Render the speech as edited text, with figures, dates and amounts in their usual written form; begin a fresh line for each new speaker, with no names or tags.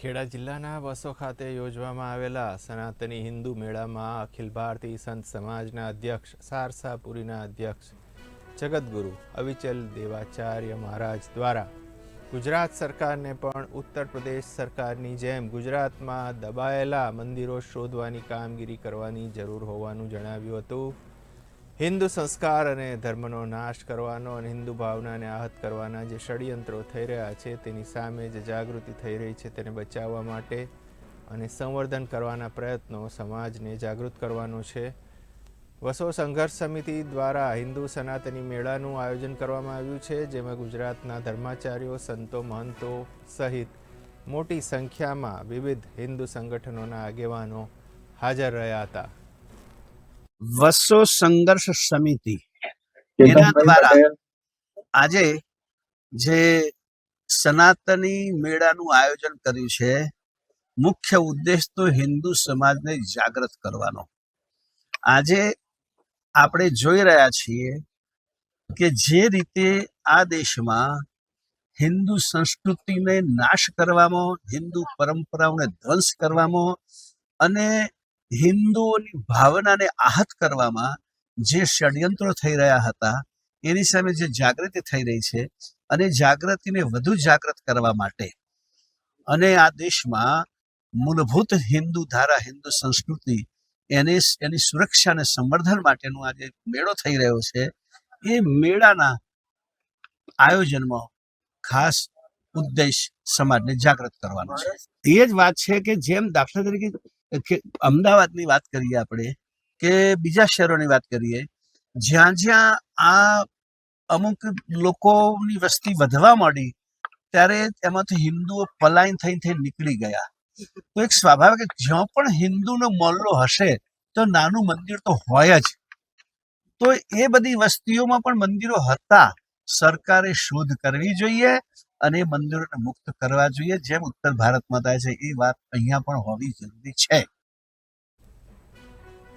ખેડા જિલ્લાના બસો ખાતે યોજવામાં આવેલા સનાતની હિન્દુ મેળામાં અખિલ ભારતીય સંત સમાજના અધ્યક્ષ સારસાપુરીના અધ્યક્ષ જગતગુરુ અવિચલ દેવાચાર્ય મહારાજ દ્વારા ગુજરાત સરકારને પણ ઉત્તર પ્રદેશ સરકારની જેમ ગુજરાતમાં દબાયેલા મંદિરો શોધવાની કામગીરી કરવાની જરૂર હોવાનું જણાવ્યું હતું. હિન્દુ સંસ્કાર અને ધર્મનો નાશ કરવાનો અને હિન્દુ ભાવનાને આહત કરવાના જે ષડયંત્રો થઈ રહ્યા છે તેની સામે જે જાગૃતિ થઈ રહી છે તેને બચાવવા માટે અને સંવર્ધન કરવાના પ્રયત્નો સમાજને જાગૃત કરવાનો છે. વસો સંઘર્ષ સમિતિ દ્વારા હિન્દુ સનાતની મેળાનું આયોજન કરવામાં આવ્યું છે, જેમાં ગુજરાતના ધર્માચાર્યો, સંતો, મહંતો સહિત મોટી સંખ્યામાં વિવિધ હિન્દુ સંગઠનોના આગેવાનો હાજર રહ્યા હતા.
વસો સંઘર્ષ સમિતિ એના દ્વારા આજે જે સનાતની મેળાનું આયોજન કર્યું છે, મુખ્ય ઉદ્દેશ તો હિન્દુ સમાજને જાગૃત કરવાનો. આજે આપણે જોઈ રહ્યા છીએ કે જે રીતે આ દેશમાં હિન્દુ સંસ્કૃતિને નાશ કરવામાં, હિન્દુ પરંપરાઓને ધ્વંસ કરવામાં અને હિન્દુઓની ભાવનાને આહત કરવામાં જે ષડયંત્રો થઈ રહ્યા હતા એની સામે જે જાગૃતિ થઈ રહી છે અને જાગૃતિને વધુ જાગૃત કરવા માટે અને આ દેશમાં મૂળભૂત હિન્દુ ધારા, હિન્દુ સંસ્કૃતિ એની સુરક્ષા અને સંવર્ધન માટેનો આજે મેળો થઈ રહ્યો છે. એ મેળાના આયોજનમાં ખાસ ઉદ્દેશ સમાજને જાગૃત કરવાનો છે. એ જ વાત છે કે જેમ દાખલા તરીકે અમદાવાદની વાત કરીએ આપણે કે બીજા શહેરોની વાત કરીએ, જ્યાં જ્યાં આ અમુક લોકોની વસ્તી વધવા માંડી ત્યારે એમાંથી હિન્દુઓ પલાયન થઈ નીકળી ગયા. તો એક સ્વાભાવિક જ્યાં પણ હિન્દુનો મોહલ્લો હશે તો નાનું મંદિર તો હોય જ. તો એ બધી વસ્તીઓમાં પણ મંદિરો હતા. સરકારે શોધ કરવી જોઈએ અને એ મંદિરોને મુક્ત કરવા જોઈએ, જેમ ઉત્તર ભારતમાં થાય છે એ વાત અહીંયા પણ હોવી જરૂરી છે.